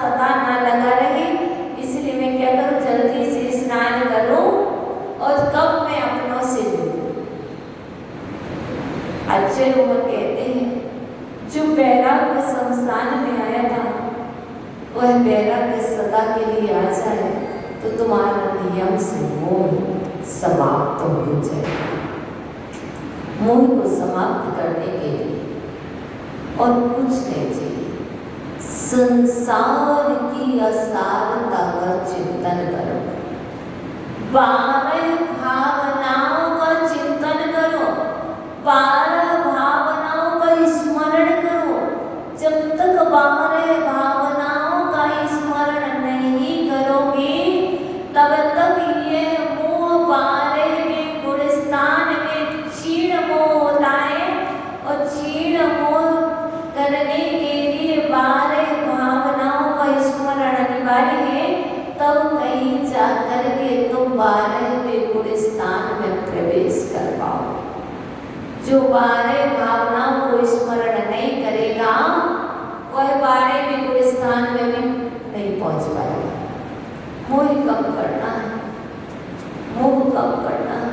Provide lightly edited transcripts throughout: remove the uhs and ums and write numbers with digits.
सदा ना लगा रहे, इसलिए मैं क्या करूं, जल्दी से स्नान करूं और कहते हैं जो वैराग्य शमशान में आया था वह वैराग्य सदा के लिए आ जाए तो तुम्हारा नियम से मोह समाप्त हो जाए। मोह को समाप्त करने के लिए और कुछ नहीं चाहिए, संसार की असारता का चिंतन करो, 12 भावनाओं का चिंतन करो, 12 भावनाओं का स्मरण करो। जब तक 12 भावनाओं का स्मरण नहीं करोगे तब तक ये मोह 12 में गुणस्थान में क्षीण मोह होता है और क्षीण मोह करने के लिए 12 भावनाओं का स्मरण अनिवार्य है। तब कहीं जाकर के तुम 12वें गुणस्थान में प्रवेश कर पाओ। जो 12 भावनाओं को स्मरण नहीं करेगा वह 12वें गुणस्थान में भी नहीं पहुंच पाएगा। मोह कम करना है, मोह कम करना है।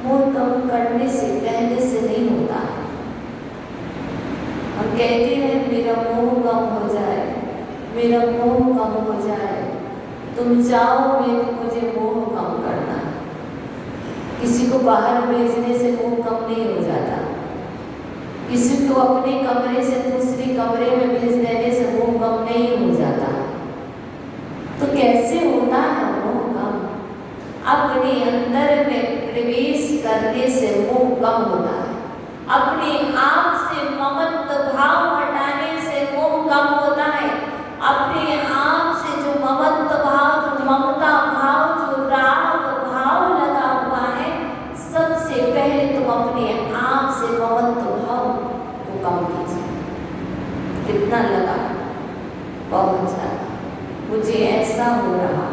मोह कम करने से कहने से नहीं होता है। हम कहते हैं मेरा मोह कम हो जाए, मेरा मोह कम हो जाए। तुम चाहोगे तो मुझे मोह कम करना है। किसी को बाहर भेजने से मोह कम नहीं हो जाता, किसी को अपने कमरे से दूसरे कमरे में भेज देने से मोह कम नहीं हो जाता। तो कैसे होता है मोह कम? अपने अंदर में प्रवेश करने से मोह कम होता है। अपने आप से ममत्व भाव हटाने से मोह कम होता है। अपने आप से जो ममत्व भाव, जो ममता भाव, जो राग भाव लगा हुआ है, सबसे पहले तुम अपने आप से ममत्व भाव को कम कीजिए। कितना लगा? बहुत ज्यादा। मुझे ऐसा हो रहा,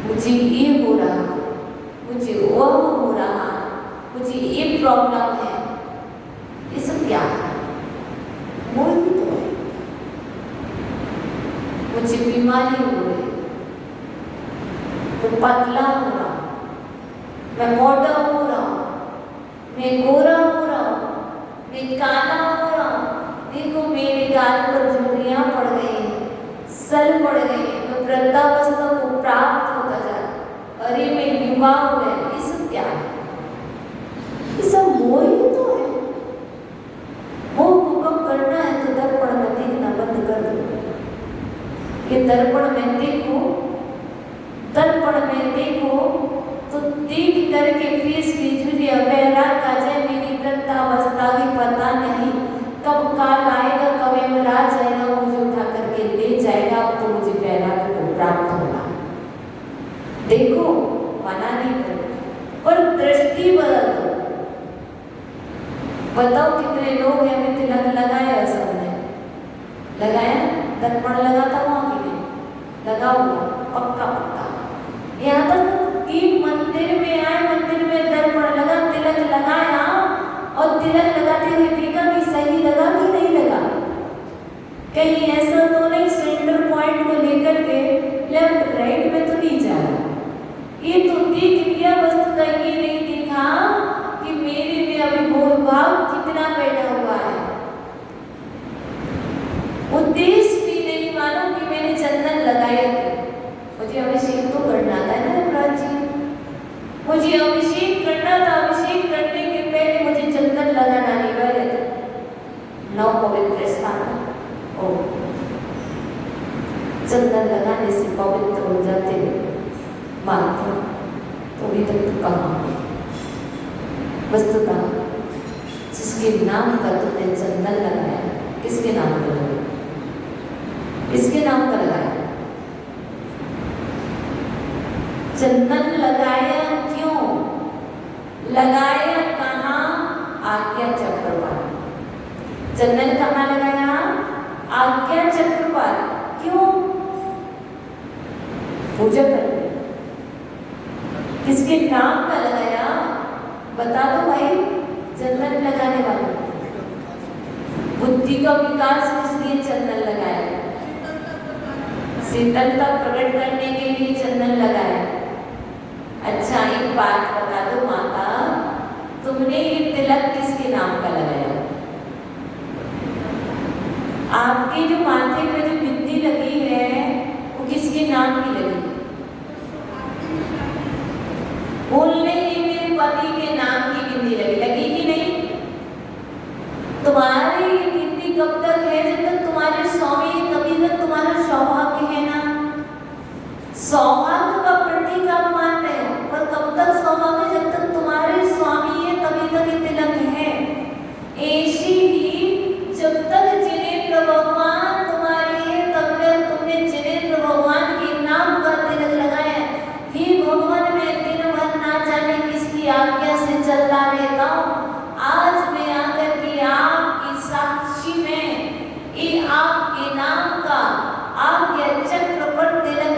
मुझे ये हो रहा, मुझे वो हो रहा, मुझे ये प्रॉब्लम है। ये सब क्या है? मोह ही तो है। मुझे बीमारी हो रही, मैं पतला हो रहा, मैं मोटा हो रहा, मैं गोरा हो रहा, मैं काला हो रहा। देखो मेरे गाल पर झुर्रियां पड़ गई, सल पड़ गई, मैं वृद्धावस्था को प्राप्त होता जा रहा। अरे मैं युवा हो गया। ये सब क्या है? ये सब मोह ही तो है। मोह को कम करना है तो दर्पण में देखना बंद कर दो। ये दर्पण में देखो, दर्पण में देखो तो देख करके फेस की झुर्रियां वैराग आ जाए। मेरी वृद्धावस्था की पता नहीं कब काल आएगा, कब यमराज आएगा, मुझे उठा करके ले जाएगा। अब तो मुझे वैराग को प्राप्त होना। देखो, मना नहीं करो और दृष्टि बदल दो। बताओ कितने लोग हैं अभी तिलक लगाया? सबने लगाया? दर्पण लगा था वहां के लिए लगा हुआ पक्का पक्का। यहाँ तक कि मंदिर में आए, मंदिर में दर्पण लगा, तिलक लगाया और तिलक लगाते हुए देखा कि सही लगा कि नहीं लगा। कहीं ऐसा तो नहीं सेंटर पॉइंट को लेकर के लेफ्ट राइट में तो नहीं जा रहा। ये तो देख लिया, वस्तुतः ये नहीं देखा कि मेरे में अभी मोह भाव कितना बैठा हुआ है। उद्देश्य भी नहीं मानो कि मैंने चंदन लगाया था। मुझे अभिषेक तो करना था ना यमराज जी, मुझे अभिषेक करना था। अभिषेक करने के पहले मुझे चंदन लगाना अनिवार्य था। 9 पवित्र स्थान ओ चंदन लगाने से पवित्र हो जाते हैं। मात्र तो अभी तक तो कहाँ? वस्तुतः जिसके नाम का तुमने चंदन लगाया, किसके नाम पर लगाया? किसके नाम पर लगाया? चंदन लगाया क्यों? लगाया कहाँ? आज्ञा चक्र पर। चंदन कहाँ लगाया? आज्ञा चक्र पर। क्यों? पूजा करने। किसके नाम का लगाया? बता दो भाई। चंदन लगाने वाले बुद्धि का विकास किस लिए चंदन लगाया? शीतलता प्रकट करने के लिए चंदन लगाया। अच्छा एक बात बता दो माता, तुमने ये तिलक किसके नाम का लगाया? आपके जो माथे पे जो बिंदी लगी है वो किसके नाम की लगी? बोलने ही मेरे पति के नाम की बिंदी लगी, लगी कि नहीं? तुम्हारी ये बिंदी कब तक है? जब तक तुम्हारे स्वामी है तभी तक तुम्हारा सौभाग्य है ना। सौभाग्य का प्रतीक आप मान रहे हो, पर कब तक सौभाग्य? जब तक तुम्हारे स्वामी है तभी तक ये तिलक है। ऐसी ही जब तक जिनेंद्र भगवान तुम्हारे हैं तब तक तुमने जिनेंद्र भगवान के नाम का तिलक लगाया। हे भगवान, मैं दिन भर ना जाने किसकी आज्ञा से चलता रहता हूँ, आज मैं आकर के आपकी साक्षी में ये आपके नाम का आज्ञा चक्र पर तिलक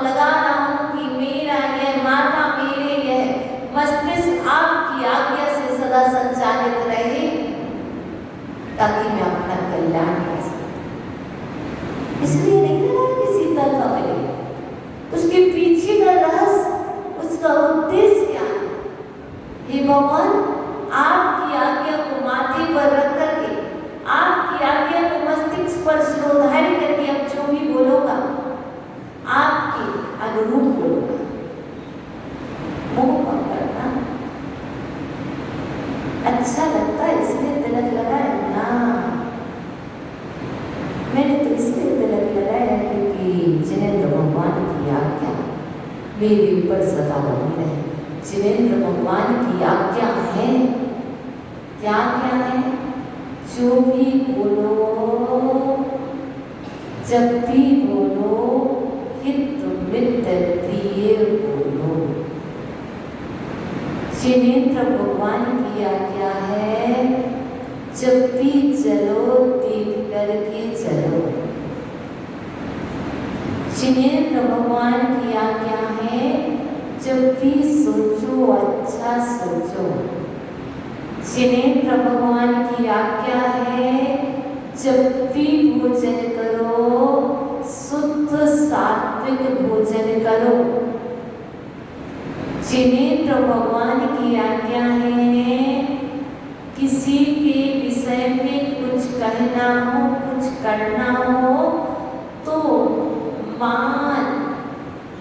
लगा रहा हूँ कि मेरा यह माता, मेरे यह मस्तिष्क आपकी आज्ञा से सदा संचालित रहे, ताकि मैं अपना कल्याण कर सकूं। इसलिए नहीं लगा कि सीता का मिले, उसके पीछे का रहस्य, उसका उद्देश्य क्या है? हे भगवान, आपकी आज्ञा को माथे पर रख करके, आपकी आज्ञा को मस्तिष्क पर शिरोधार्य करके अब जो भी बोलूंगा आपके अनुरूप बोलूंगा। मोह कम करना अच्छा लगता है इसलिए तिलक लगाया ना। मैंने तो इसलिए तिलक लगाया क्योंकि जिनेंद्र भगवान की आज्ञा मेरे ऊपर सदा बनी रहे। जिनेंद्र भगवान की आज्ञा है, क्या आज्ञा है? जो भी बोलो, जब भी बोलो, हित मित प्रिय बोलो। जिनेंद्र भगवान की आज्ञा है, जब भी चलो देख करके चलो। जिनेंद्र भगवान की आज्ञा है, जब भी सोचो अच्छा सोचो। जिनेंद्र भगवान की आज्ञा है, जब भी भोजन करो शुद्ध सात्विक भोजन करो। जिनेंद्र भगवान की आज्ञा है, किसी के विषय में कुछ कहना हो, कुछ करना हो तो मान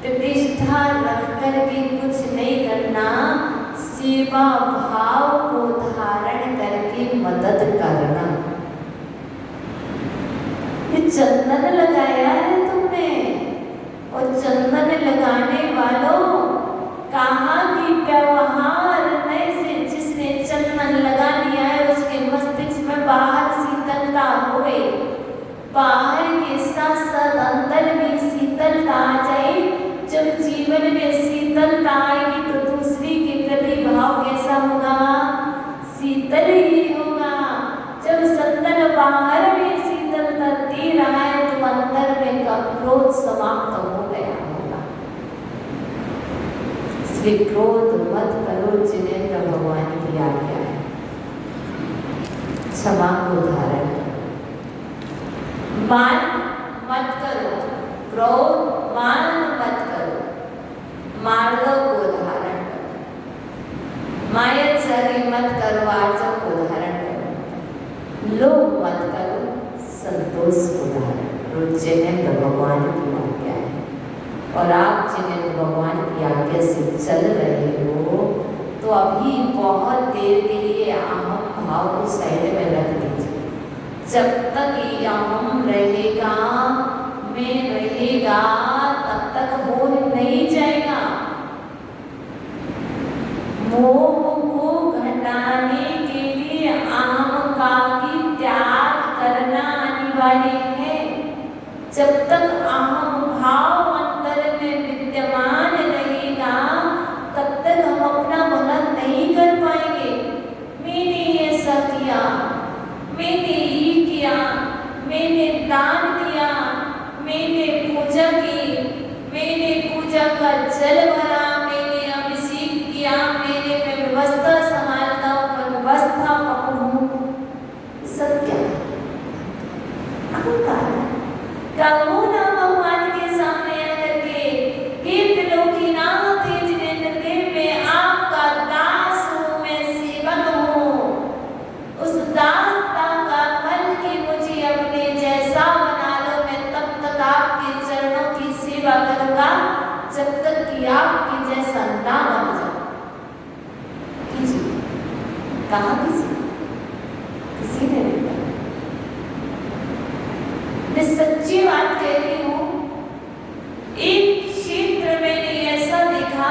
प्रतिष्ठा रख करके कुछ नहीं करना, सेवा भाव को धारण करके मदद करना। ये चंदन लगाया है तुमने, और चंदन लगाने वालों, कहाँ की व्यवहार नए से जिसने चंदन लगा लिया है उसके मस्तिष्क में बाहर शीतलता हो गई, बाहर के साथ साथ अंदर में शीतलता आ जाए। जब जीवन में शीतलता आएगी तो दूसरी के प्रति भाव कैसा होगा? शीतल ही होगा। जब चंदन बाहर में शीतलता दे रहा है तो अंदर में का क्रोध समाप्त हो गया होगा। इसलिए क्रोध मत करो, जिनेंद्र भगवान की आज्ञा है। क्षमा को धारण करो, मान मत करो, क्रोध मान मत करो, मार्ग को धारण करो, मायाचारी मत करो, आर्जव को धारण करो, लोभ मत करो, संतोष को धारण करो। जिनेंद्र भगवान की आज्ञा है, और आप जिनेंद्र भगवान की आज्ञा से चल रहे हो तो अभी बहुत देर के लिए अहम भाव को साइड में रख दीजिए। जब तक ये अहम रहेगा, मैं रहेगा, तब तक मोह नहीं जाएगा। मोह को घटाने के लिए अहम का भी त्याग करना अनिवार्य है। जब तक अहम भाव अंदर में विद्यमान रहेगा तब तक हम अपना भला नहीं कर पाएंगे। मैंने ऐसा किया, मैंने ये किया, मैंने दान दिया, मैंने पूजा की, मैंने पूजा का जल भरा, मैंने अभिषेक किया, मैंने व्यवस्था संभालता हूँ, मैं व्यवस्था पकड़ूं, सब क्या अहंकार। कहो ना भगवान के सामने आकर के, हे त्रिलोकीनाथ, हे जिनेंद्र देव, मैं आपका दास हूँ, मैं सेवक हूँ। उस दासता का फल कि मुझे अपने जैसा कहाँ किसी ने नहीं कहा। मैं सच्ची बात कह रही हूँ, एक क्षेत्र मैंने ऐसा देखा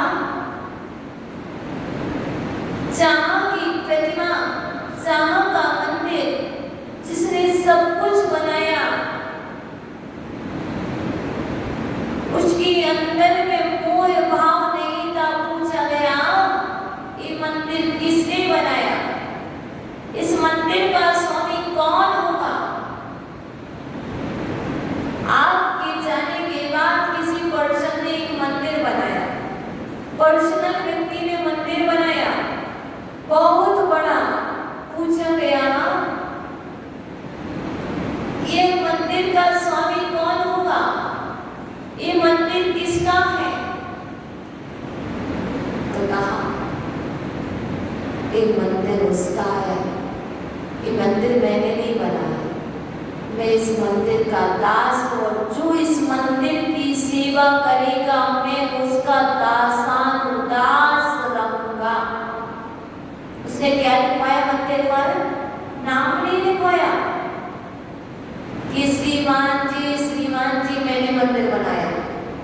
जहाँ की प्रतिमा, जहाँ का मंदिर जिसने सब कुछ बनाया, उसके अंदर में मोह भाव नहीं था। पूछा गया ये मंदिर किसने बनाया, इस मंदिर का स्वामी कौन होगा। आपके जाने के बाद किसी पर्सन ने एक मंदिर बनाया, पर्सनल व्यक्ति ने मंदिर बनाया बहुत बड़ा। पूछा गया ये मंदिर का स्वामी कौन होगा, ये मंदिर किसका है। तो कहा ये मंदिर उसका है, ये मंदिर मैंने नहीं बनाया, मैं इस मंदिर का दास हूँ, और जो इस मंदिर की सेवा करेगा मैं उसका दास रहूंगा। उसने क्या लिखवाया मंदिर पर, नाम नहीं लिखवाया कि श्रीमान जी मैंने मंदिर बनाया।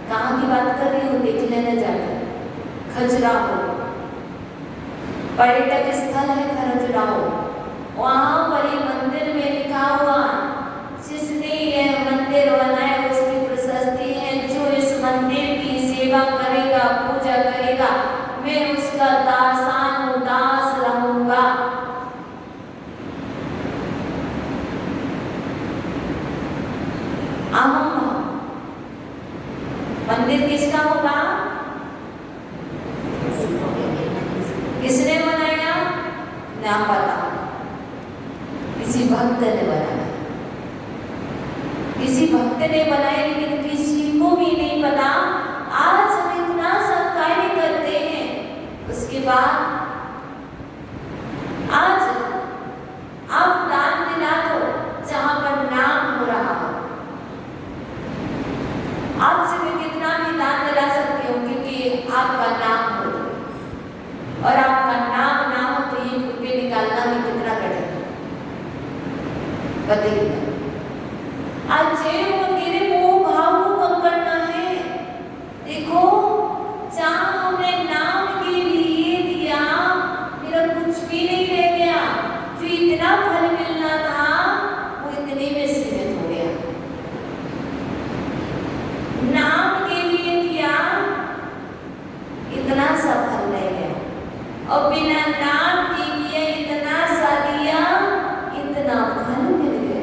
कहाँ की बात कर रही हूँ, देख लेना जाकर। खजुराहो पर्यटक स्थल है, खजुराहो, वहां पर ही मंदिर में लिखा हुआ जिसने यह मंदिर बनाया उसकी प्रशस्ति है, जो इस मंदिर की सेवा करेगा, पूजा करेगा, मैं उसका दास रहूंगा। मंदिर किसका होगा, किसने बनाया ना पता, किसी भक्त ने बनाया, किसी भक्त ने बनाया, लेकिन किसी को भी नहीं पता। आज हम इतना सब कार्य करते हैं, उसके बाद आज आप दान दिला दो जहां पर नाम हो रहा हो। आपसे मैं कितना भी दान दिला सकती हूँ, क्योंकि आपका नाम हो, और आपका नाम ना हो तो ये रुपये निकालना भी कितना कठिन है, बताइए। आज जेल वगैरह मोह भाव को कम करना है। देखो जहाँ हमने नाम के लिए दिया, मेरा कुछ भी नहीं रह गया, जो इतना फल मिलना था वो इतने में सीमित हो गया। नाम के लिए दिया, इतना सा फल रह गया, और बिना नाम के लिए इतना सा दिया, इतना फल मिल गया।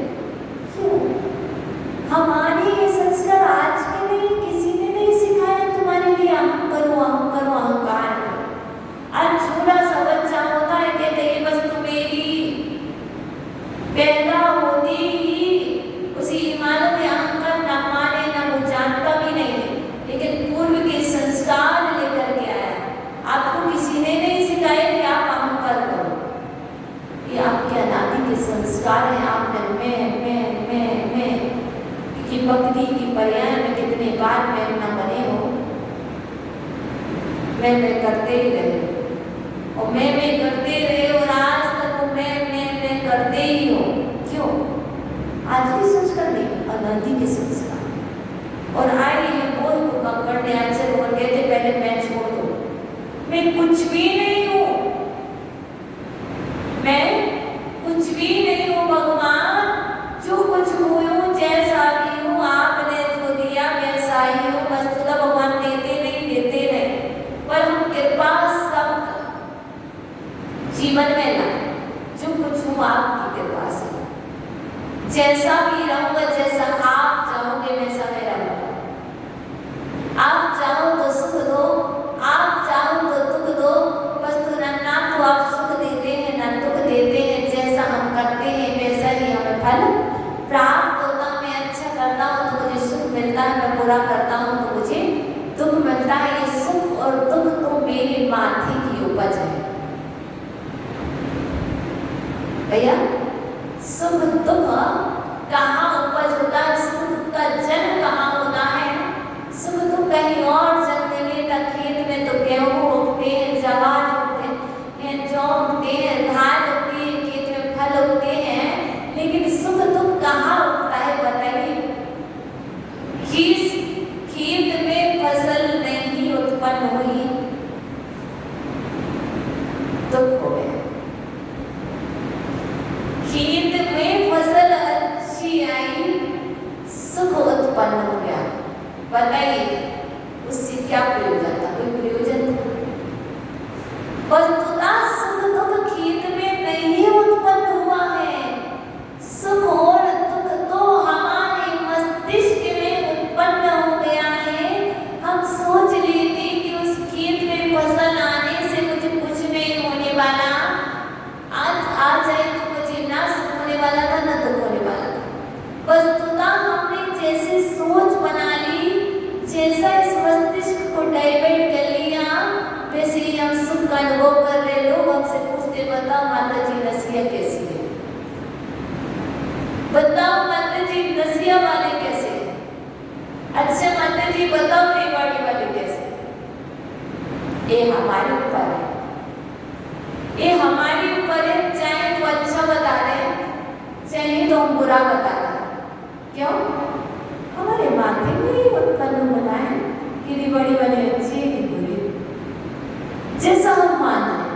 क्यों? हमारे ये संस्कार आज के नहीं, किसी ने नहीं सिखाया तुम्हारे लिए अहम करो अहंकार करो। आज छोटा सा बच्चा होता है, कहते हैं बस तू मेरी, पैदा होते ही उसी मानो में अहंकार न माने, न वो जानता भी नहीं, लेकिन पूर्व के संस्कार लेकर के आया। आपको किसी ने नहीं सिखाया कि आप अहंकार करो, ये आपके अनादि के संस्कार हैं। आपने मैं कि भक्ति की पर्याय में कितने बार मैं न बने हो, मैं करते ही रहे, और मैं करते रहे, और आज तक वो मैं करते ही हो। क्यों? आज के संस्कार नहीं, अनादि के संस्कार। और आए हैं बोल को कम करने, आज से बोल कहते पहले मैं छोड़ दो, मैं कुछ भी नहीं हूँ, मैं कुछ भी नहीं हूँ भगवान, जो कुछ हूँ जैसा भी हूँ आपने जो दिया वैसा ही हूँ। वस्तुतः भगवान देते नहीं, पर हम कृपा सब जीवन में लाए, जो कुछ हूँ आपकी कृपा से, जैसा भी रहूंगा, जैसा आप चाहोगे वैसा मैं रहूंगा। आप चाहो तो सुख दो, आप चाहो तो दुख दो, वस्तु ना तो आप सुख देते हैं ना दुख देते हैं, जैसा हम करते हैं वैसा ही हमें फल प्राप्त होता। मैं अच्छा करता हूँ तो मुझे सुख मिलता है, मैं बुरा करता हूँ तो मुझे दुख मिलता है। ये सुख और दुख तो मेरे माथे की उपज है भैया। सुख दुख कहाँ उपज होता है, सुख दुख का जन्म कहाँ होता है? सुख दुख कहीं और जन्म में, खेत में तो गेहूँ उगते हैं, जवार उगते हैं, जौ उगते हैं, धान खेत में फसल अच्छी आई, सुख उत्पन्न हो गया। बताइए उससे क्या प्रयोजन था? कोई प्रयोजन था? वस्तुतः सुख दुख खेत में नहीं उत्पन्न हुआ है। सुख और दुख तो हमारे मस्तिष्क में उत्पन्न हो गया है। हम सोच लेते कि उस खेत में फसल आने से मुझे कुछ नहीं होने वाला, आज आ जाए तो मुझे ना सुख होने वाला था ना दुख होने वाला था। वस्तुतः हमने जैसे सोच बना ली, जैसा इस मस्तिष्क को डाइवर्ट कर लिया, वैसे ही हम सुख का अनुभव कर रहे। लोग हमसे पूछते, बताओ माता जी नसिया कैसी है? बताओ माता जी नसिया वाले कैसे? अच्छा माता जी बताओ रेवाड़ी वाले कैसे? ये हमारे ऊपर है, ये हमारे ऊपर है। चाहे तो अच्छा बता रहे, चाहे तो हम बुरा बता रहे। क्यों? हमारे माथे में ही उत्पन्न होना है कि रेवाड़ी वाले अच्छे कि बुरे, जैसा हम मान लें।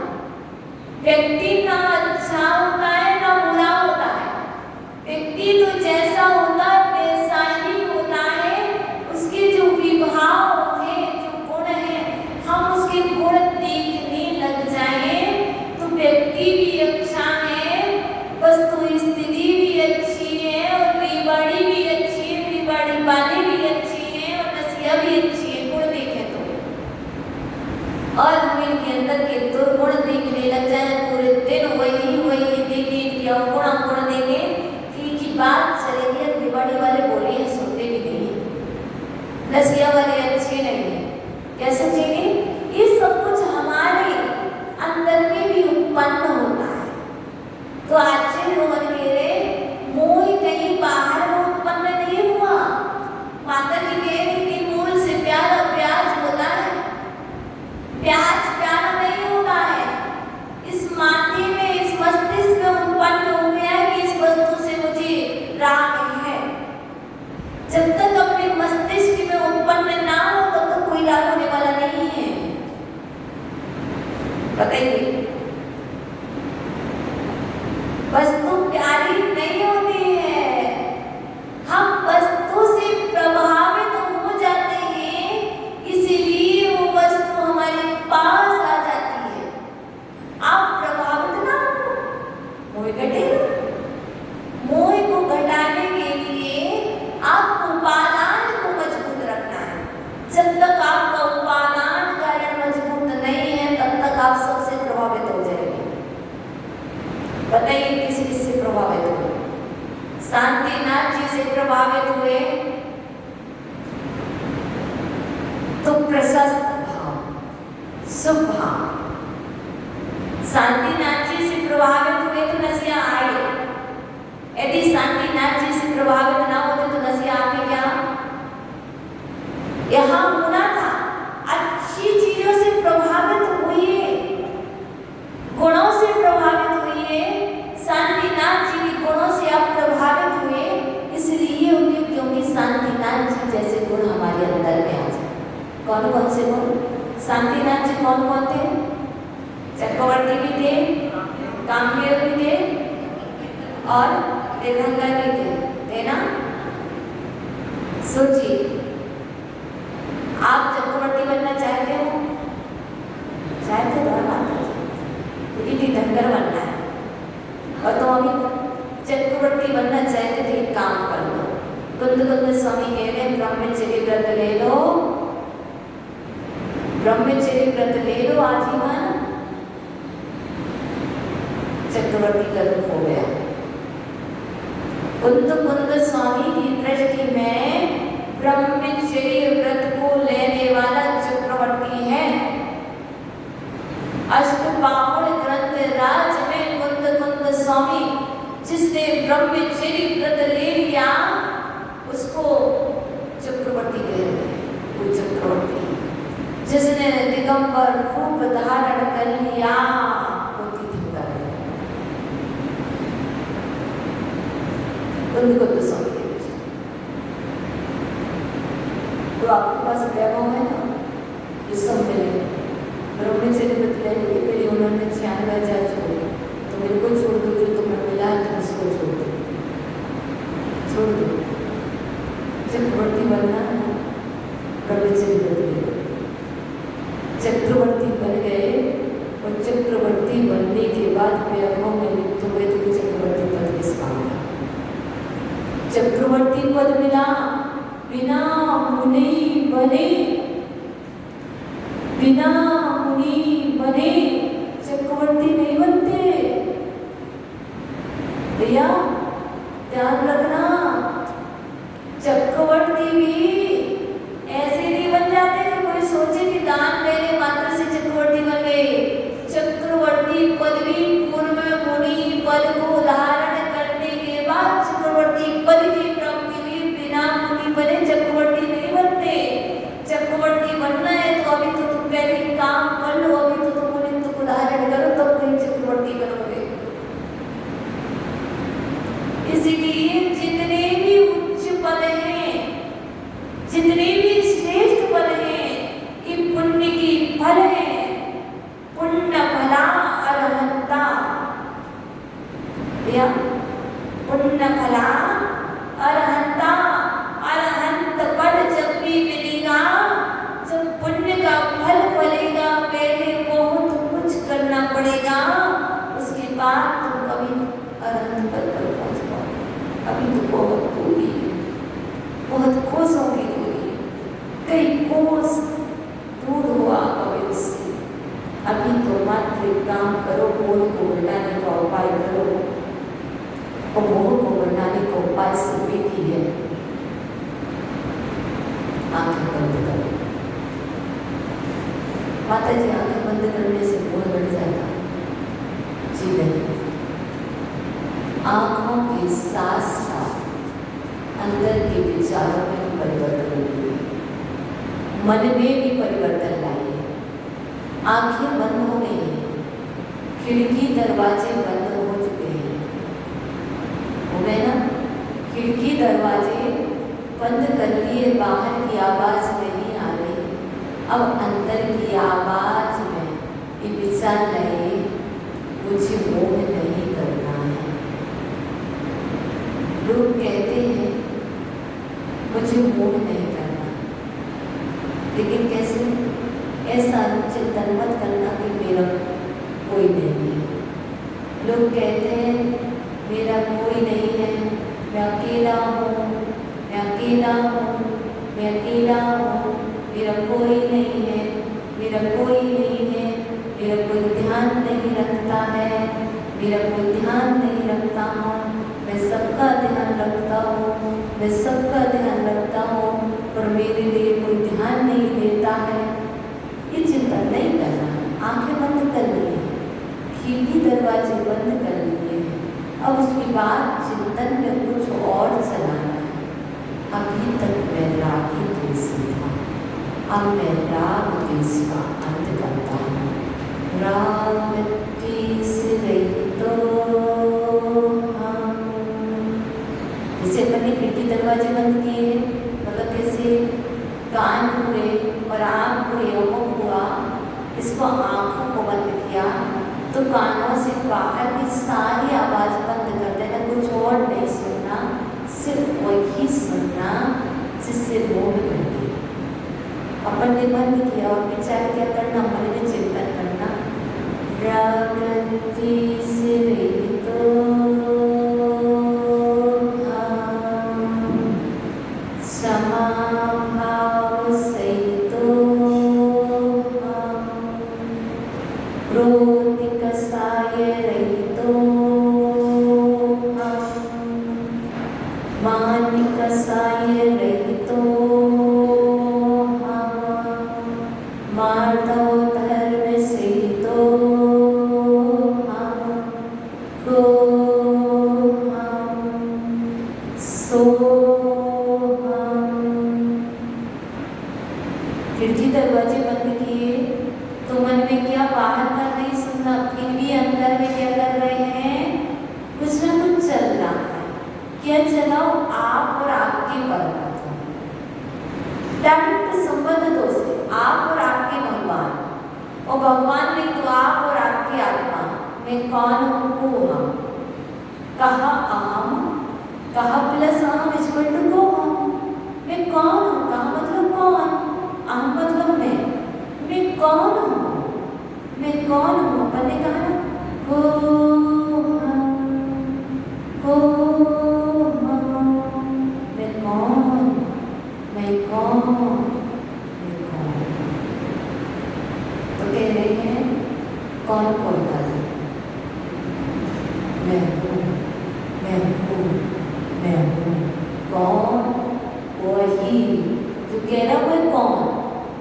व्यक्ति ना अच्छा होता है ना बुरा होता है। व्यक्ति तो जैसा होता है वैसा ही होता है। उसके जो विभाव है, जो गुण है, हम उसके गुण देखने लग जाए तो व्यक्ति भी अच्छा है, वस्तु स्थिति भी अच्छी है, और रेवाड़ी भी अच्छी है, रेवाड़ी वाले भी अच्छी है, और नसिया भी अच्छी है। गुण देखें तो, और हम इनके अंदर के दुर्गुण देखने लग जाए, पूरे दिन वही देखें या गुण देखें कि बात चलेगी। रेवाड़ी वाले बोले हैं, सुनते भी नहीं है, नसिया वाले अच्छे नहीं है, कैसे चलेंगे? ये सब कुछ हमारे अंदर में भी उत्पन्न होता है। तो आश्चर्य होने के लिए मोह कहीं बाहर में उत्पन्न नहीं हुआ। माता जी कह रही कि मूल से प्यारा प्याज होता है, प्याज प्यारा नहीं होता है। इस माथे में, इस मस्तिष्क में उत्पन्न हो गया है कि इस वस्तु से मुझे राग है। जब तक अपने मस्तिष्क में उत्पन्न ना हो तब तक कोई राग होने वाला नहीं है। बताइए, वस्तु प्यारी नहीं होती है, हम वस्तु से प्रभावित हो जाते हैं, इसीलिए वो वस्तु हमारे पास आ जाती है। आप प्रभावित ना हो, मोह घटेगा। मोह को घटाने के लिए आपको उपादान को मजबूत रखना है। जब तक आपका उपादान कारण मजबूत नहीं है तब तक आप सबसे प्रभावित हो जाएंगे। बताइए किस किस से प्रभावित हुए? शांतिनाथ जी से प्रभावित हुए तो प्रशस्त भाव, शुभ भाव। शांतिनाथ जी से प्रभावित हुए तो नसिया आए। यदि शांतिनाथ जी से प्रभावित ना होते तो नसिया आते क्या? यहाँ होना था। अच्छी चीजों से प्रभावित हुए, गुणों से प्रभावित हुए। शांतिनाथ जी के गुणों से आप प्रभावित हुए, इसलिए क्योंकि शांतिनाथ जी जैसे गुण हमारे अंदर में आ जाए। कौन कौन से गुण? शांतिनाथ जी कौन कौन थे? चक्रवर्ती भी थे, कामदेव भी थे, और तीर्थंकर भी थे ना? सोचिए, आप चक्रवर्ती बनना चाहते हो? चाहते तो क्योंकि तीर्थंकर बनना है, और तो अभी चक्रवर्ती बनना चाहते थे। एक काम कर लो, कुंद स्वामी कह रहे ब्रह्मचर्य व्रत ले लो, ब्रह्मचर्य व्रत ले लो आजीवन, चक्रवर्ती का रूप हो गया। कुंद स्वामी की दृष्टि में ब्रह्मचर्य व्रत को लेने वाला चक्रवर्ती है। अष्टबाहुर ग्रंथ राज में कुंद स्वामी जिसने ब्रह्मचर्य व्रत ले लिया उसको चक्रवर्ती कहते हैं। वो चक्रवर्ती जिसने दिगंबर रूप धारण कर लिया वो तीर्थंकर। कुंद स्वामी तो आपके पास वैभव है ना, ये सब मिले। ब्रह्मचर्य व्रत लेने के लिए उन्होंने 96,000 छोड़े, तो बिल्कुल छोड़ दो जो तुम्हें मिला तुम चक्रवर्ती पद मिला, बिना मुनि बने, बिना मुनि बने चक्रवर्ती नहीं बनते। भैया ध्यान रखना, चक्रवर्ती भी ऐसे नहीं बन जाते कि कोई सोचे कि दान देने मात्र से चक्रवर्ती बन गए। चक्रवर्ती पदवी पूर्व मुनि पद को धारण करने के बाद चक्रवर्ती पद की प्राप्ति हुई। बिना मुनि बने चक्रवर्ती नहीं बनते। चक्रवर्ती बनना है तो अभी तो तुम पहले काम कर लो, अभी तो तुम मुनित्व को धारण करो, तब कहीं चक्रवर्ती बनोगे। इसीलिए जितने भी उच्च पद हैं, जितने भी श्रेष्ठ पद हैं, ये पुण्य की फल है। पुण्य फला अरहंता, या पुण्य फला अरहंता। अरहंत पद जब भी मिलेगा, जब पुण्य का फल फलेगा, पहले बहुत कुछ करना पड़ेगा, उसके बाद तुम कभी अरहंत पद पर पहुंच पाओगे। अभी तो बहुत दूरी, बहुत कोसों की दूरी, कई कोस दूर हुआ कभी उससे। अभी तो मात्र एक काम करो, मोह को घटाने का उपाय करो, और मोह को घटाने का उपाय सिर्फ एक ही है, आंखें बंद करो। माता जी आंखें बंद करने से मोह बढ़ जाता? जी नहीं, आंखों के साथ साथ अंदर के विचारों में भी परिवर्तन हुए, मन में भी परिवर्तन लाए। आंखें बंद हो गई हैं, खिड़की दरवाजे बंद हो चुके हैं, हो गए ना? खिड़की दरवाजे बंद कर लिए, बाहर की आवाज नहीं आ रही, अब अंदर की आवाज में ये विचार लाए, मुझे मोह नहीं करना है। लोग कहते हैं मुझे मोह नहीं करना, लेकिन कैसे? ऐसा चिंतन मत करना कि मेरा कोई नहीं है। लोग कहते हैं मेरा कोई नहीं है, मैं अकेला हूँ, मैं अकेला हूँ, मैं अकेला हूँ, मेरा कोई नहीं है, मेरा कोई नहीं है, मेरा कोई ध्यान नहीं रखता है, मेरा कोई ध्यान नहीं रखता हूँ, मैं सबका ध्यान रखता हूँ, मैं सबका ध्यान रखता हूँ, पर मेरे लिए कोई ध्यान नहीं देता है। ये चिंतन नहीं करना, आंखें बंद कर लिए, खिड़की दरवाजे बंद कर लिए, अब उसके बाद चिंतन में कुछ और चलाना है। अभी तक मैं रागी द्वेषी था, अब मैं राग द्वेष का अंत करता हूँ। राग द्वेष रहित तो हम, जैसे अपने खिड़की दरवाजे बंद किए, मतलब जैसे कान हुए और आँख हुए, मुख हुआ, इसको आँखों को बंद किया तो कानों से बाहर की सारी आवाज बंद कर देना, कुछ और नहीं सुनना, सिर्फ वही सुनना जिससे मोह बढ़े। अपन ने बंद किया और विचार क्या करना, मन में चिंतन करना, राग द्वेष रहित क्षमा भाव सहित क्रोध कसाय रहित मान कसाय रहित माधव धर्म सहित खिड़की दरवाजे बंद किए तो मन में क्या, बाहर का नहीं सुनना, फिर भी अंदर में क्या कर रहे हैं, कुछ ना कुछ चल रहा है। क्या चलाओ? आप और आपके परमात्मा, डायरेक्ट संबंध दोस्त, आप और आपके भगवान, और भगवान नहीं तो आप और आपकी आत्मा। मैं कौन हूँ? को हम, कहा अहम, कहा प्लस अहम इक्वल टू को हम। मैं कौन हूँ? कहा मतलब कौन, अहम मतलब मैं कौन हूँ? मैं कौन हूँ? अपन ने कहा ना, को हम, तो कह रहे हैं कौन बोलता है? मैं हूँ, मैं हूँ, मैं हूँ। कौन? वही जो कह रहा मैं कौन,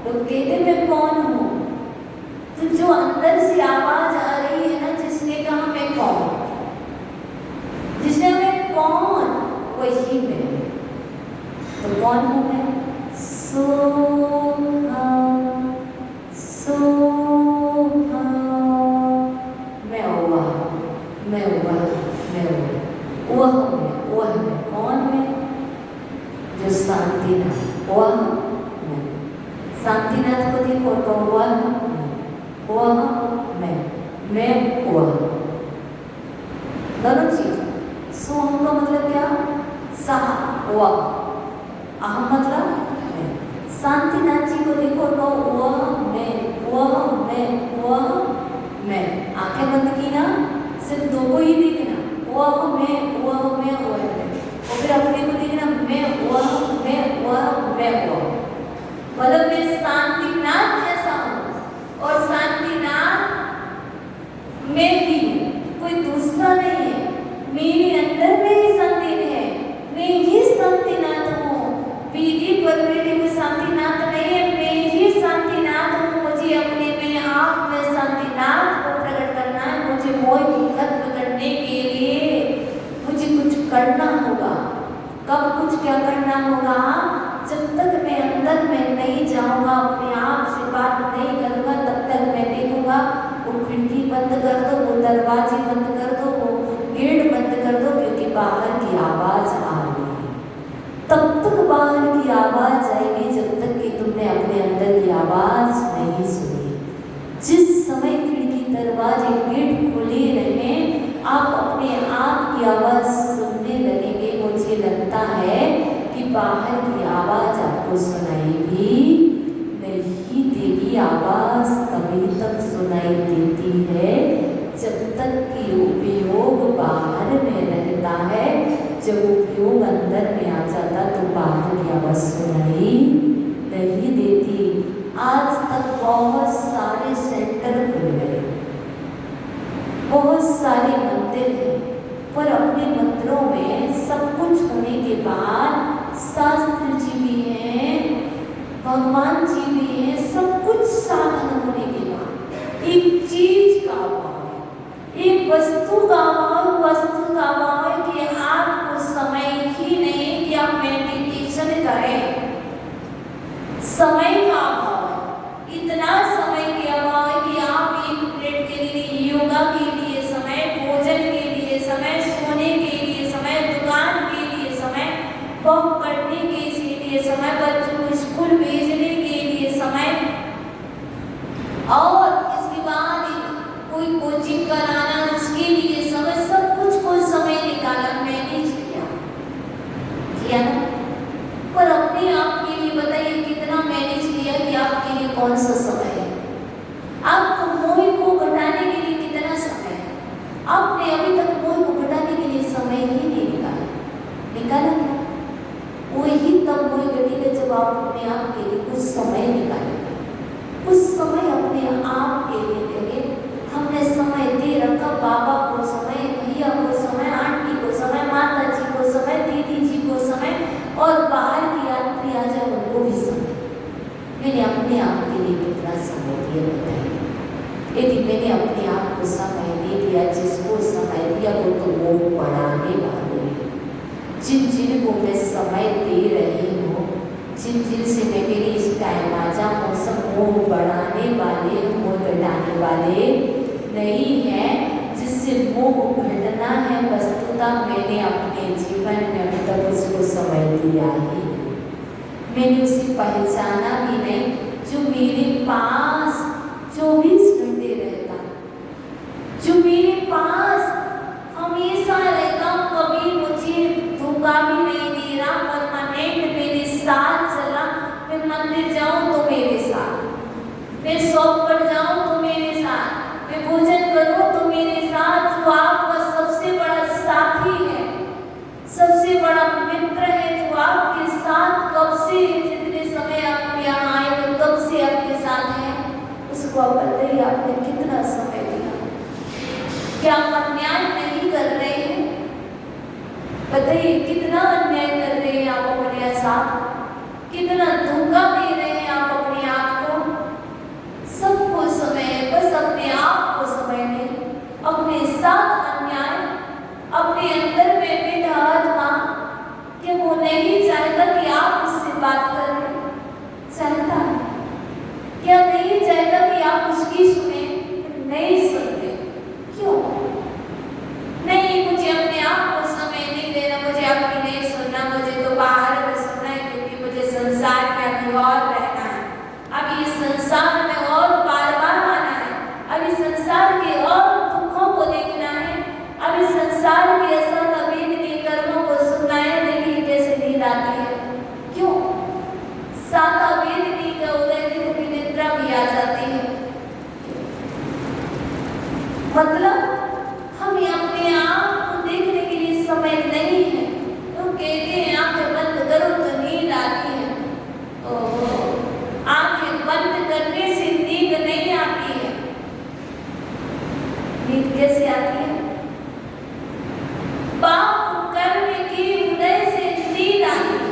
तो कहते मैं कौन हूँ। तो जो अंदर से आवाज आ रही है ना, जिसने कहा मैं कौन, जिसने मैं कौन, वही मैं। तो कौन हूँ मैं? सोहम, सोहम। मैं वह, मैं वह, मैं वह मैं, वह मैं। कौन मैं? जो शांतिनाथ, वह मैं। शांतिनाथ को देखो तो वह मैं वह। दोनों चीज। सोहम का मतलब क्या? सहा, वह। अहम मतलब मैं। शांतिनाथ जी को देखो तो वह मैं, वह मैं, वह मैं। आंखें बंद की ना, सिर्फ दो को ही देखना, वह मैं, वह मैं, वह मैं। और फिर अपने को देखना, मैं वह, मैं वह। मतलब मैं शांतिनाथ जैसा हूँ और शांतिनाथ मैं ही हूँ, कोई दूसरा नहीं है। मेरे अंदर में ही शांति है, मैं ही शांतिनाथ हूँ। विधि पर मेरे में शांतिनाथ नहीं है, मैं ही शांतिनाथ हूँ। मुझे अपने में आप में शांतिनाथ को प्रकट करना है। मुझे मोह को खत्म करने के लिए मुझे कुछ करना होगा। कब कुछ क्या करना होगा? जब तक मैं अंदर में नहीं जाऊंगा, अपने आप से बात नहीं करूंगा, तब तक मैं देखूंगा वो खिड़की बंद कर दो, वो दरवाजे बंद कर दो, वो गेट बंद कर दो, क्योंकि बाहर की आवाज आ रही है। तब तक बाहर की आवाज आएगी जब तक कि तुमने अपने अंदर की आवाज नहीं सुनी। जिस समय खिड़की दरवाजे गेट खुले रहे, आप अपने आप की आवाज सुनने लगेंगे। मुझे लगता है कि बाहर की आवाज आपको सुनाई भी नहीं देगी। आवाज तभी तक सुनाई देती है जब तक कि उपयोग बाहर में रहता है। जब उपयोग अंदर में आ जाता तो बाहर की आवाज सुनाई नहीं देती। आज तक बहुत सारे सेंटर खुल गए, बहुत सारे मंदिर हैं, पर अपने मंदिरों में सब कुछ होने के बाद शास्त्र जी भी हैं, भगवान जी भी हैं, सब कुछ साधन होने के बाद एक चीज का अभाव है, एक वस्तु का अभाव। वस्तु का अभाव है कि आपको समय ही नहीं कि आप मेडिटेशन करें। समय का अभाव है, इतना समय के अभाव है कि आप एक मिनट के लिए योगा के लिए समय, भोजन के लिए समय, सोने के लिए समय, दुकान के लिए समय, वॉक करने के लिए समय, बच्चों को स्कूल भेजने के लिए समय, और इसके बाद कोई कोचिंग कराना उसके लिए समय, सब कुछ को समय निकाला, मैनेज किया ना। पर अपने आप के लिए बताइए कितना मैनेज किया कि आपके लिए कौन सा समय है? आपको मोह को घटाने के लिए कितना समय है? आपने अभी तक मोह को घटाने के लिए समय ही नहीं निकाला। निकाला क्या? वही तब मोह घटेगा जब आप अपने आप के लिए कुछ समय निकालेंगे, कुछ समय अपने आप के लिए देंगे। हमने समय दे रखा, बाबा को समय, भैया को समय, आंटी को समय, माता जी को समय, दीदी जी को समय, और बाहर की यात्री आ जाए उनको भी समय। मैंने अपने आप के लिए कितना समय दिया बताइए? यदि मैंने अपने आप को समय दे दिया, जिसको समय दिया वो तो वो बढ़ाने वाले हैं। जिन को मैं समय दे रही हूँ, जिन से मैं मेरी इस टाइम आ जाऊँ, सब वो बढ़ाने वाले, वो घटाने वाले नहीं है। जिससे मोह घटना है, वस्तुतः मैंने अपने जीवन में अभी तक उसको समय दिया ही नहीं, मैंने उसे पहचाना भी नहीं। जो मेरे पास 24 घंटे रहता, जो मेरे पास हमेशा रहता, कभी मुझे धोखा भी नहीं दे रहा, परमानेंट मेरे साथ चला। मैं मंदिर जाऊं तो मेरे साथ, मैं शॉप पर जाऊं तो मेरे साथ, मैं भोजन करूं तो मेरे साथ। जो आपका सबसे बड़ा साथी है, सबसे बड़ा मित्र है, जो आपके साथ कब से जितने समय उसको आप बताइए आपने कितना समय दिया? क्या हम अन्याय नहीं कर रहे हैं? बताइए कितना अन्याय कर रहे हैं आप अपने साथ, कितना धोखा दे रहे हैं आप अपने आप को। सबको समय है, बस अपने आप को समय नहीं, अपने साथ अन्याय, अपने अंदर में बैठा आत्मा कि वो नहीं चाहता कि आप उससे बात करें, चाहता है क्या? नहीं चाहता कि आप उसकी सुने, नहीं सुनते। क्यों नहीं? मुझे अपने आप को समय नहीं देना, मुझे अपनी नहीं सुनना, मुझे तो बाहर में सुनना है, क्योंकि मुझे संसार में अभी और रहना है, अभी इस संसार में और बार बार आना है, अभी संसार के और दुखों को देखना है, अभी संसार के असत अवेदनीय कर्मों को सुनना है। देखिए कैसे नींद आती है। क्यों? सात अवेदनीय का उदय देखो कि निद्रा भी आ जाती है। मतलब हमें अपने आप को देखने के लिए समय नहीं है। तो कहते हैं आंखें बंद करो तो नींद आती है। ओहो, आंखें बंद करने से नींद नहीं आती है। नींद कैसे आती है? पाप करने की उदय से नींद आती है।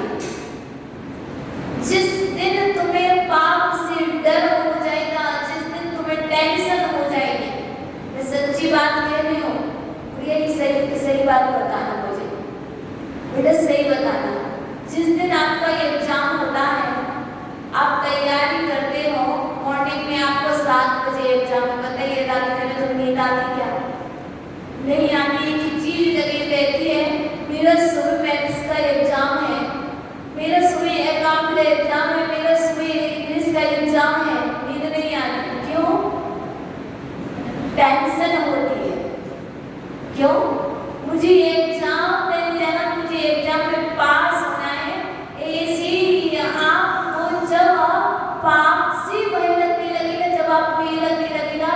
जिस दिन तुम्हें पाप से डर हो जाएगा, जिस दिन तुम्हें टेंशन हो जाएगी, मैं सच्ची बात कह रही हूँ, यही सही बात बताना मुझे, बेटा सही बताना। जिस दिन आपका एग्जाम होता है, आप तैयारी करते हो, मॉर्निंग में आपको 7 बजे एग्जाम है, बताइए रात में तो नींद आती क्या? नहीं आती। एक चीज लगी रहती है, मेरा सुबह मैथ्स का एग्जाम है, मेरा सुबह अकाउंट का एग्जाम है, मेरा सुबह इंग्लिश का एग्जाम है, नींद नहीं आती। क्यों? टेंशन होती है। क्यों? मुझे एग्जाम में जाना, मुझे एग्जाम में पास होना है। ऐसी आपको जब पाप से भय लगने लगेगा, जब आपको ये लगने लगेगा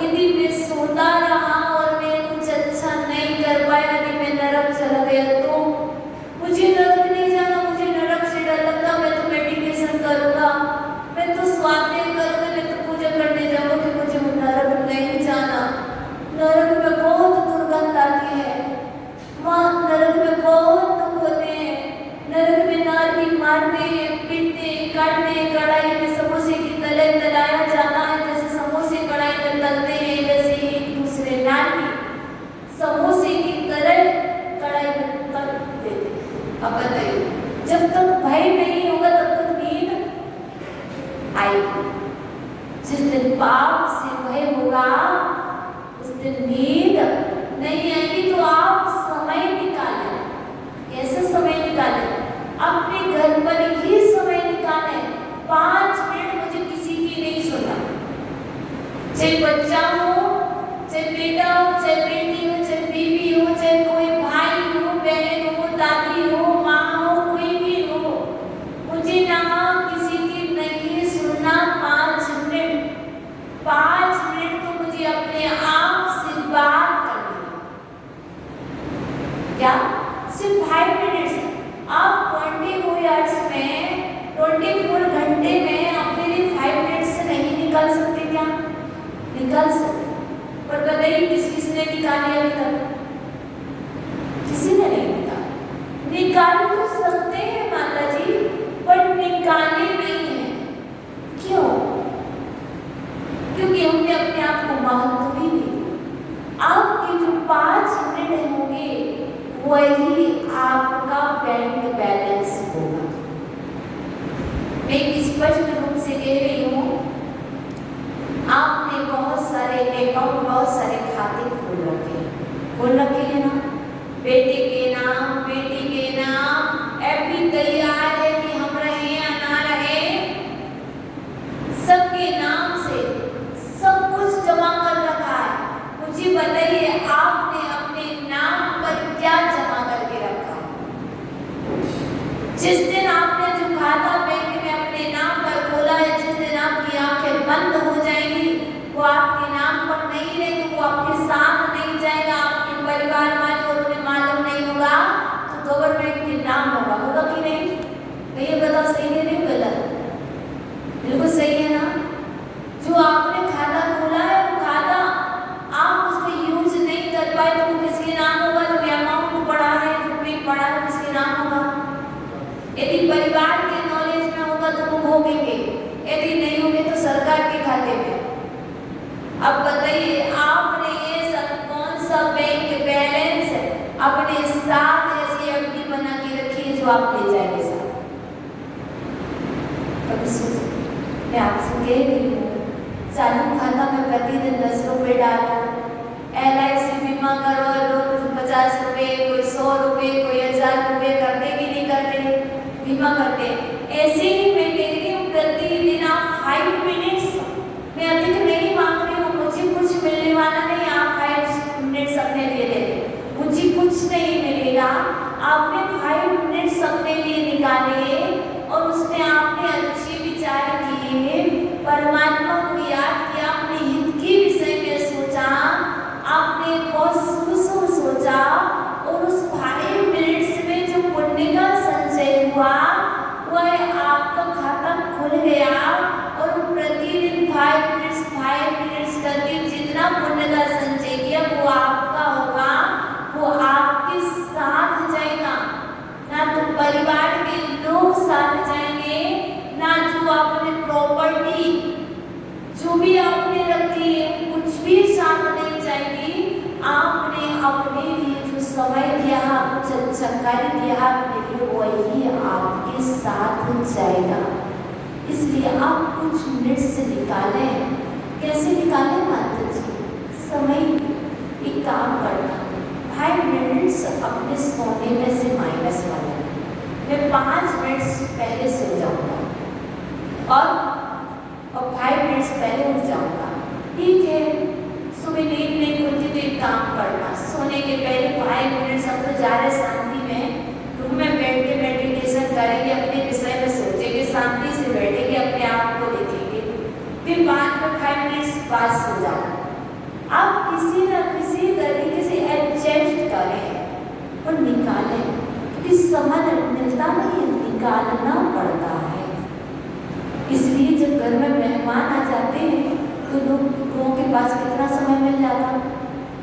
यदि मैं सोता रहा और मैं कुछ अच्छा नहीं कर पाया, यदि मैं नरक चला गया तो मुझे नरक नहीं जाना, मुझे नरक से डर लगता, मैं तो मेडिटेशन करूंगा, मैं तो स्वाध्याय करूंगा, मैं तो पूजा करने जाऊंगा कि मुझे नरक नहीं जाना। नरक में बहुत दुर्गंध आती है, वहाँ नरक में बहुत दुख होते हैं। नरक में नारकी मारते, पीटते, काटते, कढ़ाई में समोसे की तरह तलाया जाता है। जैसे समोसे कढ़ाई में तलते हैं, वैसे ही एक दूसरे नारकी समोसे की तरह कढ़ाई में तल देते। अब बताइए, जब तक भय नहीं होगा तब तक नींद आएगी। जिस दिन पाप से भय होगा उस दिन नींद नहीं आएगी। तो आप समय निकालें। कैसे समय निकालें? अपने घर पर ही समय निकालें। 5 मिनट मुझे किसी की नहीं सुनना, चाहे बच्चा हो, चाहे बेटा हो, चाहे बेटी हो, चाहे बीवी हो, चाहे कोई भाई हो, बहन हो, दादी हो, माँ हो, कोई भी हो, मुझे ना किसी की नहीं सुनना। 5 मिनट, 5 मिनट तो मुझे अपने आप से बात करनी। क्या? सिर्फ 5 मिनट। आप 24 आवर्स में, 24 घंटे में अपने लिए 5 मिनट से नहीं निकाल सकते क्या? निकाल सकते। पर बताइए किस किसने निकाली अभी तक? किसी ने नहीं निकाला। निकाल तो सकते हैं माता जी, पर निकाले नहीं है। क्यों? क्योंकि हमने अपने आप को महत्व ही नहीं दिया। आपके जो 5 मिनट होंगे वही आपका बैंक बैलेंस होगा। मैं स्पष्ट रूप से कह रही हूँ, आपने बहुत सारे अकाउंट, बहुत सारे खाते खोल रखे हैं ना, बेटे के नाम, बेटी के नाम, एफडी तैयार है कि हम रहे या ना रहे, सबके नाम से सब कुछ जमा कर रखा है। मुझे बताइए आपने अपने नाम पर क्या जमा करके रखा? जिस दिन आपने जो खाता बैंक में अपने नाम पर खोला है, जिस दिन आपकी आंखें बंद हो जाएंगी, वो आपके नाम पर नहीं रहेगी, वो आपके साथ नहीं जाएगा, आपके परिवार वाले और उन्हें मालूम नहीं होगा, तो गवर्नमेंट के नाम होगा कि नहीं? भैया बताओ सही है नहीं गलत? बिल्कुल सही है ना? जो आपने यदि परिवार के नॉलेज में होगा तो वो भोगेंगे, यदि नहीं होंगे तो सरकार के खाते में। अब बताइए आपने ये सब कौन सा बैंक बैलेंस अपने साथ ऐसी एफडी बना के रखी है जो आप ले जाएंगे साथ? कभी सोचो, मैं आपसे कह रही हूँ चालू खाता में प्रतिदिन 10 रुपए डालो, LIC बीमा करो, लोग 50 रुपए, कोई 100 रुपए, कोई 1000 रुपए करते कि नहीं करते? बीमा करते। ऐसे ही मैं कह रही हूँ प्रतिदिन आप 5 मिनट्स, मैं अधिक नहीं मांग रही हूँ, मुझे कुछ मिलने वाला नहीं, आप 5 मिनट्स अपने लिए दे दें, मुझे कुछ नहीं मिलेगा, आपने 5 मिनट्स अपने लिए निकाले और उसमें आपने अच्छे विचार किए, परमात्मा को याद किया, अपने हित के विषय में सोचा, आपने बहुत सोचा और उस 5 मिनट्स में जो पुण्य का संचय हुआ वह आपका खाता खुल गया और प्रतिदिन 5 मिनट्स करके जितना पुण्य का संचय किया वो आपका होगा, वो आपके साथ जाएगा, ना तो परिवार के लोग साथ जाएंगे, ना जो आपने प्रॉपर्टी जो भी आपने रखी है कुछ भी साथ नहीं जाएगी। आपने अपने लिए जो समय दिया, कुछ जानकारी दिया अपने लिए, वही आपके साथ जाएगा। इसलिए आप कुछ मिनट से निकालें। कैसे निकालें माता जी? समय एक काम करना, 5 मिनट्स अपने सोने में से माइनस वाले, मैं 5 मिनट्स पहले सो जाऊंगा और 5 मिनट्स पहले उठ जाऊंगा। ठीक है, सुबह नींद नहीं खुलती तो एक काम करना, सोने के पहले 5 मिनट्स हम तो जा रहे शांति में रूम में बैठ के मेडिटेशन करेंगे, अपने विषय में सोचेंगे, शांति से बैठेंगे, अपने आप को देखेंगे, फिर बाद में 5 मिनट्स बाद सो जाना। आप किसी न किसी तरीके से एडजस्ट करें और निकालें, क्योंकि समय मिलता नहीं, निकालना पड़ता है। इसलिए जब घर में मेहमान आ जाते हैं तो लोगों के पास कितना समय मिल जाता,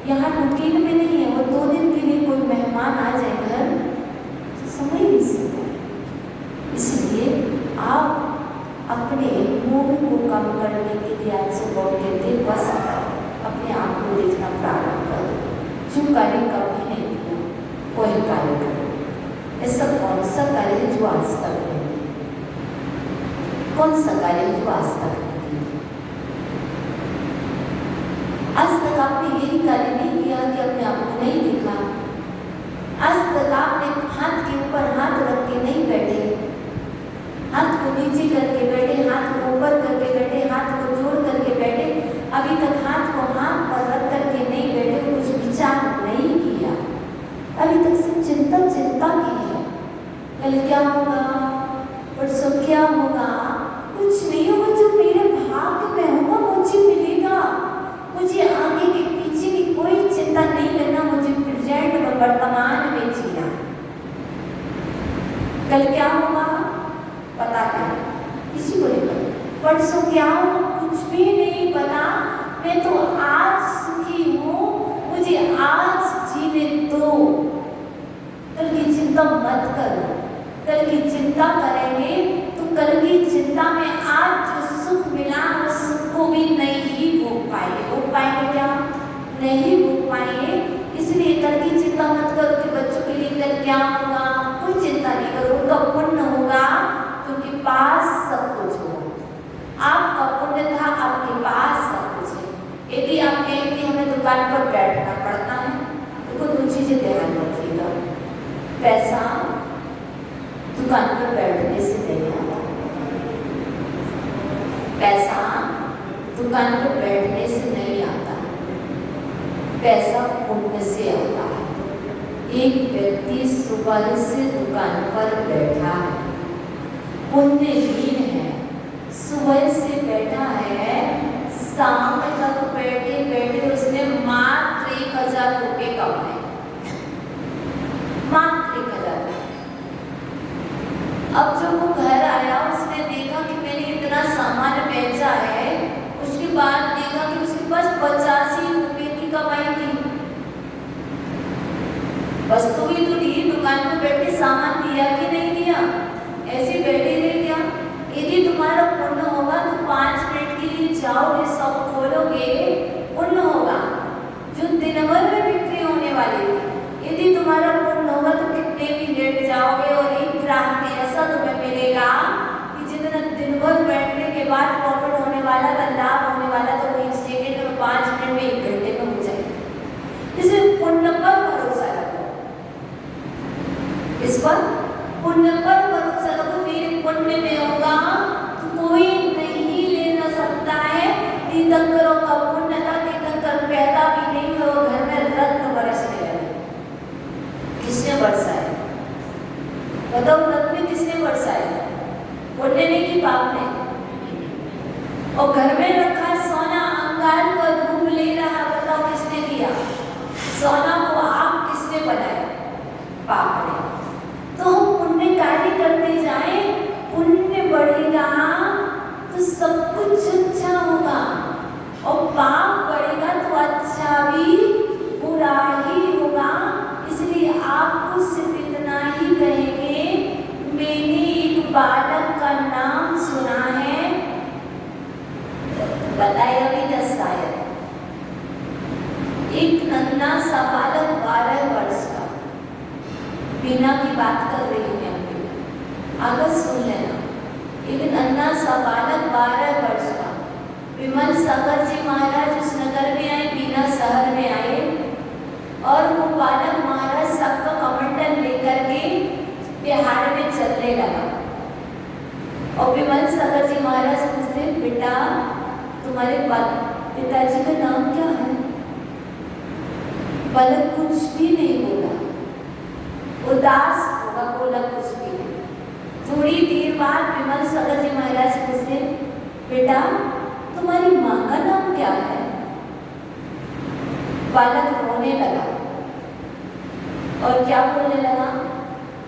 यहाँ रूटीन में नहीं है, वो 2 दिन के लिए कोई मेहमान आ जाए घर तो समय नहीं सकता। इसलिए आप अपने मोह को कम करने के लिए आज से बहुत कहते हैं, बस अपने आप को देखना प्रारंभ करो, जो कार्य कभी नहीं किया वही कार्य करो। ऐसा कौन सा कार्य है जो आज तक नहीं, कौन सा कार्य जो आज तक नहीं किया? आज तक आपने यही कार्य नहीं किया कि अपने आप को नहीं देखा, आज तक आपने हाथ के ऊपर हाथ रख के नहीं बैठे, हाथ को नीचे करके बैठे, हाथ को ऊपर करके बैठे, हाथ को जोड़ करके बैठे, अभी तक हाथ को हाथ पर रख करके नहीं बैठे, कुछ विचार नहीं किया, अभी तक सिर्फ चिंता की है, कल क्या होगा, परसों क्या होगा, कुछ नहीं होगा, जो मेरे भाग्य में होगा मुझे मिलेगा, मुझे आगे के पीछे की कोई चिंता नहीं करना, मुझे प्रेजेंट में वर्तमान में जीना। कल क्या होगा पता नहीं, किसी को नहीं पता, परसों क्या होगा कुछ भी नहीं पता, मैं तो आज सुखी हूँ, मुझे आज जीने दो। कल की चिंता मत करो, कल की चिंता करेंगे तो कल की चिंता में आज जो सुख मिला उस सुख को भी नहीं भोग पाएंगे। भोग पाएंगे क्या? नहीं भोग पाएंगे। इसलिए कल की चिंता मत करो कि बच्चों के लिए कल क्या होगा, कोई चिंता नहीं करो, उनका पुण्य होगा तो उनके पास सब कुछ होगा। आपका पुण्य था, आपके पास सब कुछ है। यदि आप कहें कि हमें दुकान पर बैठना पड़ता है तो 2 चीजें ध्यान रखिएगा, पैसा दुकान पर बैठने से नहीं आता, पैसा दुकान पर बैठने से नहीं आता, पैसा पुण्य से आता है। एक व्यक्ति सुबह से दुकान पर बैठा है, पुण्यहीन है, सुबह से बैठा है, शाम तक बैठे बैठे उसने मात्र 1000 रुपये कमाए, मात्र 1000। अब जब वो घर आया उसने देखा कि मैंने इतना सामान बेचा है, उसके बाद देखा कि उसके पास 85 रुपये की कमाई थी। वस्तु भी तो दी, दुकान पर बैठ के सामान दिया कि नहीं दिया? ऐसे बैठे रहे क्या? यदि तुम्हारा पुण्य होगा तो 5 मिनट के लिए जाओगे, सब खोलोगे, पुण्य होगा। जो दिन भर में बिक्री होने वाली थी, यदि तुम्हारा पुण्य होगा तो कितने भी लेट जाओगे और एक ग्राम में ऐसा तुम्हें मिलेगा कि जितना दिन भर बैठने के बाद प्रॉफिट होने वाला था, लाभ होने वाला था, वो 1 सेकेंड में, 5 मिनट में, 1 घंटे में हो जाएगा। इसलिए पुण्य पर भरोसा रखो। इस पर पुण्य पर भरोसा रखो। मेरे पुण्य में होगा तो कोई नहीं ले ना सकता है। तीर्थंकरों का पुण्य था, तीर्थंकर पैदा भी नहीं हो, घर में रत्न बरसने लगे। किसने बरसाया? बताओ, रत्न किसने बरसाया? पुण्य ने कि पाप ने? और घर में रखा सोना अंगार का रूप ले रहा, बताओ किसने दिया? सोना को आप किसने बनाया? पाप ने। तो हम पुण्य कार्य करते जाएं, पुण्य बढ़ेगा तो सब कुछ अच्छा होगा, और पाप बढ़ेगा तो अच्छा भी बुरा ही होगा। इसलिए आपको सिर्फ इतना ही कहेंगे, मैंने एक बालक का नाम सुना है, बताया भी था शायद, एक नन्हा सा बालक 12 वर्ष का, बिना की बात कर रही हूँ अगर सुन लेना। एक नन्हा सा बालक 12 वर्ष का, विमल सागर जी महाराज उस नगर में आए, बीना शहर में आए, और वो बालक महाराज सबका कमंडल लेकर के बिहार में चलने लगा। और विमल सागर जी महाराज पूछते, बेटा तुम्हारे पिताजी का नाम क्या है? बालक कुछ भी नहीं बोला, उदास होगा, बोला कुछ भी नहीं। थोड़ी देर बाद विमल सागर जी महाराज पूछते, बेटा तुम्हारी माँ का नाम क्या है? बालक रोने लगा और क्या बोलने लगा?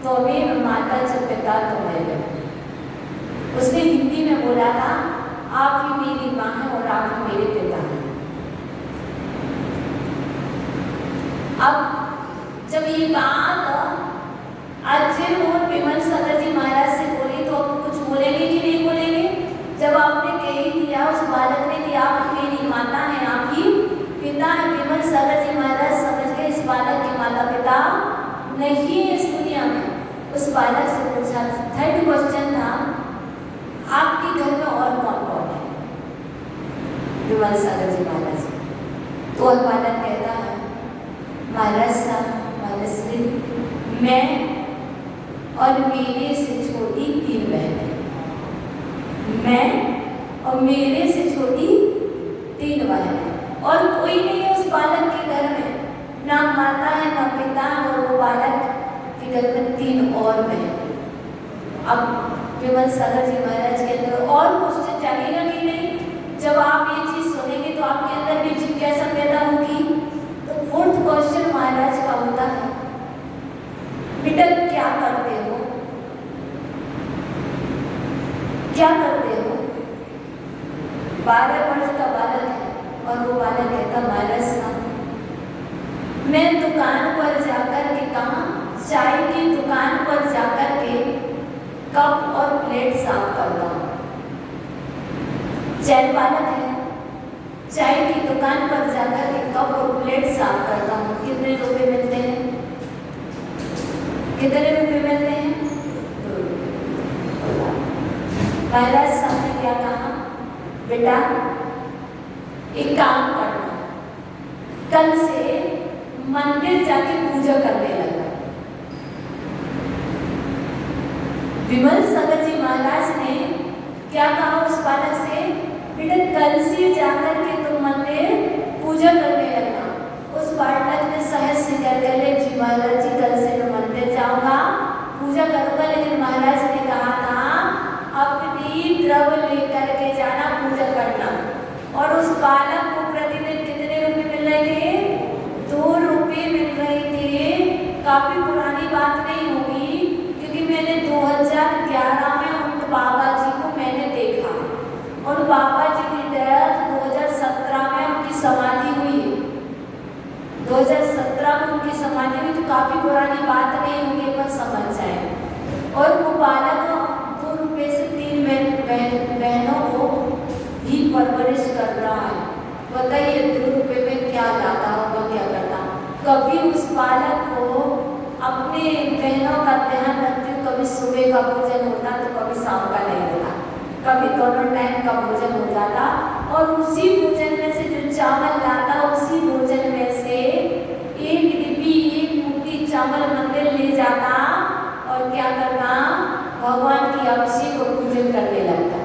तो मैं माता च पिता तुम्हें। उसने हिंदी में बोला था, आप ही मेरी माँ है और आप ही मेरे पिता हैं। अब जब ये बात अजय मोहन विमल सागर जी महाराज से बोली, तो अब कुछ बोलेंगे कि नहीं बोलेंगे? जब आपने कह ही दिया उस बालक ने कि आप मेरी माता हैं, आप ही पिता हैं, विमल सागर जी महाराज समझ गए इस बालक के माता पिता नहीं है इस दुनिया में। उस बालक से पूछा, 3rd क्वेश्चन था, आपके घर में और कौन कौन है? विमल सागर जी महाराज। तो और बालक कहता है, महाराज साहब, महाराज श्री, मैं और मेरे से छोटी 3 बहनें, मैं और मेरे से छोटी 3 बहनें, और कोई नहीं है उस बालक के घर में, ना माता है ना पिता, और वो बालक के घर में 3 और बहनें। अब विमल सागर जी महाराज के अंदर और क्वेश्चन जागेगा कि नहीं? जब आप ये चीज सुनेंगे तो आपके अंदर भी जिज्ञासा पैदा होगी। तो 4th क्वेश्चन महाराज का होता है, बेटा क्या करते हो? क्या करते हो? 12 वर्ष का बालक है, और वो बालक कहता, महाराज साहब मैं दुकान पर जाकर के, कहा चाय की दुकान पर जाकर के कप और प्लेट साफ करता हूँ। चाय बालक है, चाय की दुकान पर जाकर के कप और प्लेट साफ करता हूँ। कितने रुपए मिलते हैं? कितने रुपए मिलते हैं? 2 रुपए। महाराज साहब ने क्या कहा, बेटा एक काम करना, कल से मंदिर जाके पूजा करने लगा। विमल सागर जी महाराज ने क्या कहा उस बालक से, बेटा कल से जाकर के तुम मंदिर पूजा करने लगना। उस बालक ने सहज से क्या कर ले, जी महाराज जी कल से मैं मंदिर जाऊंगा, पूजा करूंगा। लेकिन महाराज ने कहा था अपनी द्रव्य लेकर के जाना, पूजा करना। और उस बालक को प्रतिदिन कितने रुपए मिल रहे थे? 2 रुपए मिल रहे थे। काफी पुरानी बात नहीं होगी, क्योंकि मैंने 2011 में उन बाबा जी को मैंने देखा, और बाबा जी की डेथ 2017 में उनकी समाधि हुई। 2017 में उनकी समाधि हुई, तो काफी पुरानी बात नहीं होगी, पर समझ जाए। और वो बालक का भोजन होता तो कभी शाम का नहीं होता, कभी दोनों टाइम का भोजन हो जाता। और उसी भोजन में से जो चावल लाता उसी भोजन में से एक डिब्बी एक मुट्ठी चावल मंदिर ले जाता और क्या करता, भगवान की अभिषेक और पूजन करने लगता।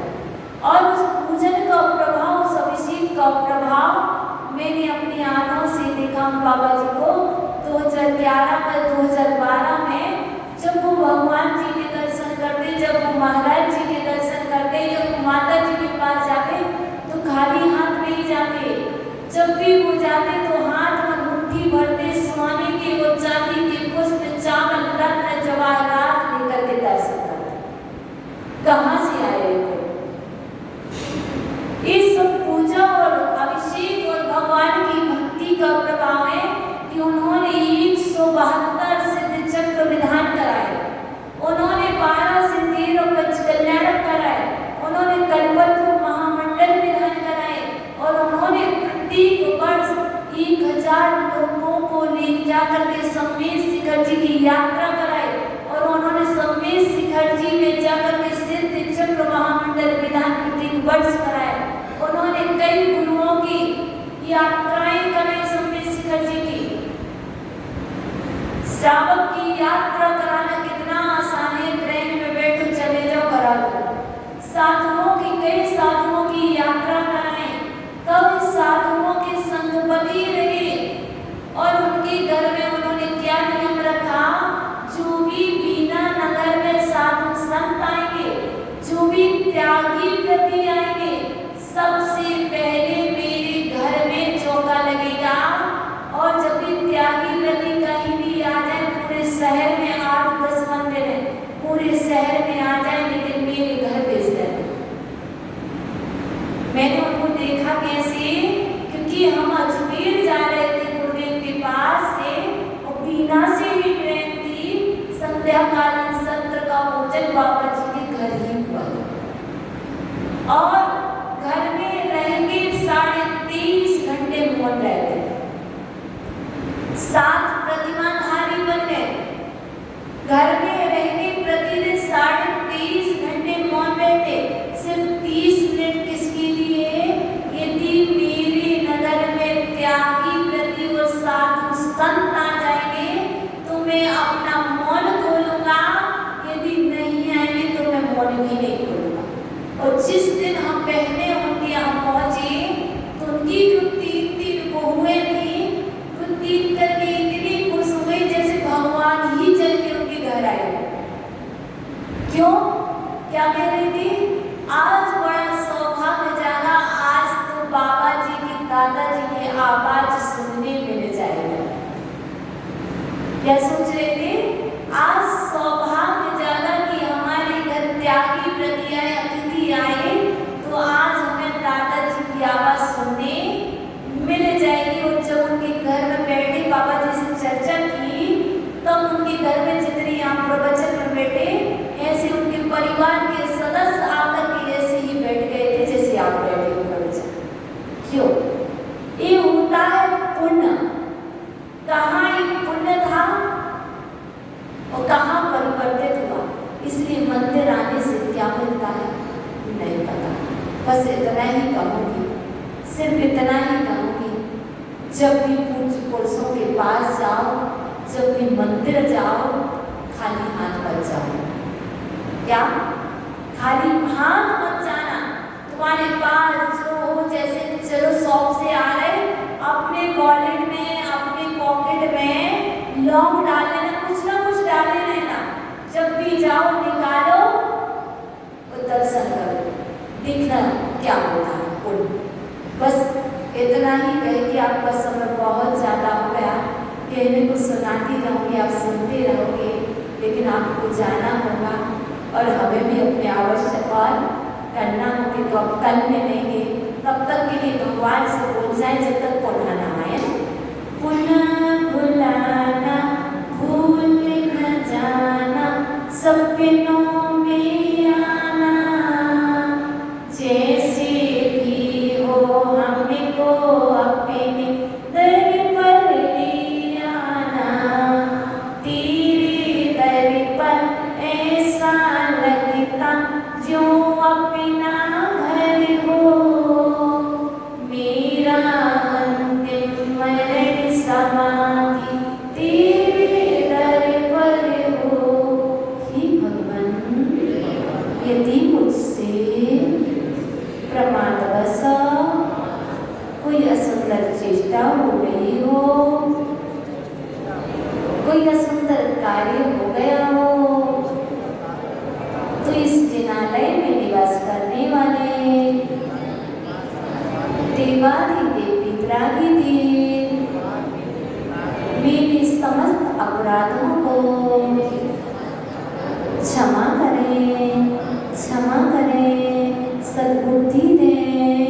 और उस पूजन का प्रभाव, उस अभिषेक का प्रभाव मैंने अपनी आंखों से देखा बाबा जी को 2011 में 2012 में जब वो भगवान जी के दर्शन करते, जब वो महाराज जी के दर्शन करते, जब वो माता जी के पास जाते तो खाली हाथ नहीं जाते। जब भी वो जाते तो हाथ में मुट्ठी भरते स्वामी के वो चांदी के पुष्प चावल रत्न जवाहरात लेकर के दर्शन करते। कहाँ से आए थे इस पूजा और अभिषेक और भगवान की भक्ति का प्रभाव है कि उन्होंने 172 सिद्ध चक्र विधान कराए, उन्होंने 12 सिद्धि और पंचकल्याण कराए, उन्होंने कल्पतरु महामंडल विधान कराए और उन्होंने प्रत्येक वर्ष 1000 लोगों को ले जाकर के सम्मेद शिखर जी की यात्रा कराई और उन्होंने सम्मेद शिखर जी में जाकर के सिद्ध चक्र महामंडल विधान प्रत्येक वर्ष कराए। उन्होंने कई गुरुओं की यात्राएं कराई सम्मेद शिखर जी की। श्रावक की यात्रा कराना कितना आसान है, ट्रेन में बैठो चले जाओ करा दो। साधुओं की, कई साधुओं की यात्रा कराएं, तब साधुओं के संगपति रहे और उनके घर में उन्होंने क्या नियम रखा, जो भी बीना नगर में साधु संत आएंगे, जो भी त्यागी प्रति आएंगे, सबसे पहले मेरे घर में चौका लगेगा। और जब भी त्यागी प्रति कहीं भी आ जाए, पूरे शहर में 8-10 मंदिर है, पूरे शहर में आ जाए लेकिन मेरे घर भेज देना। मैंने उनको देखा कैसे, क्योंकि हम अजमेर जा रहे थे गुरुदेव के पास से और बीना से भी ट्रेन थी, संध्याकालीन सत्र का भोजन बाबा जी के घर ही हुआ और घर में रहेंगे 23.5 घंटे मौन रहते, 7 प्रतिमाधारी बन गए। घर में रहेंगे प्रतिदिन 23.5 घंटे मौन रहते, सिर्फ 30 मिनट किसके लिए, यदि मेरे नगर में त्यागी प्रति और साधु संत आ जाएंगे तो मैं अपना मौन खोलूंगा, यदि नहीं आएंगे तो मैं मौन भी नहीं खोलूंगा। और जिस दिन हम पहले उनके यहाँ पहुंचे तो उनकी जो 3 बहुएं थी, तो 3 करके इतनी खुश हुई जैसे भगवान ही चल के उनके घर आए। क्यों, क्या कह रही थी, आज बड़ा सौभाग्य जागा, आज तो बाबा जी की, दादाजी की आवाज सुनने मिल जाएगा। क्या सोच रहे थे, आज सौभाग्य जागा कि हमारे घर त्यागी प्रति आए, अतिथि आए, तो आज हमें दादाजी की आवाज सुनने मिल जाएगी। और जब उनके घर में बैठे बाबा जी से चर्चा की, तब उनके घर में जितने आप प्रवचन में बैठे, ऐसे उनके परिवार के सदस्य आकर के ऐसे ही बैठ गए थे जैसे आप बैठे हो प्रवचन। क्यों, ये होता है पुण्य। कहाँ ये पुण्य था और कहाँ परिवर्तित हुआ, इसलिए मंदिर आने से क्या मिलता है नहीं पता। बस इतना ही कहूँगी, सिर्फ इतना ही कहूँगी, जब भी पूज्य पुरुषों के पास जाओ, जब भी मंदिर जाओ, खाली हाथ मत जाओ। क्या, खाली हाथ मत जाना। तुम्हारे पास जो हो, जैसे चलो शॉप से आ रहे, अपने वॉलेट में, अपने पॉकेट में लौंग डाल लेना, कुछ ना कुछ डाले रहना। जब भी जाओ निकालो और दर्शन करो, देखना क्या होता है पुण्य। बस इतना ही कहे कि आपका समय बहुत ज़्यादा हो गया, कहने को सुनाती रहूँगी, आप सुनते रहोगे, लेकिन आपको जाना होगा और हमें भी अपने आवश्यक और करना होगी। तो अब कल मिलेंगे, तब तक के लिए भगवान से बोल जाए जब तक पुनः आए, पुनः बुलाना भूल न जाना, सपनों में आना, जैसे भी हो हमको अपने दर पर ले आना, तेरे दर पर ऐसा क्षमा करें, क्षमा करें, सद्बुद्धि दें।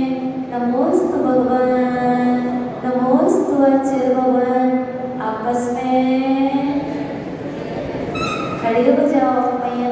नमोस्तु भगवान, नमोस्तु अच्युत भगवान। आपस में खड़े हो जाओ, मैया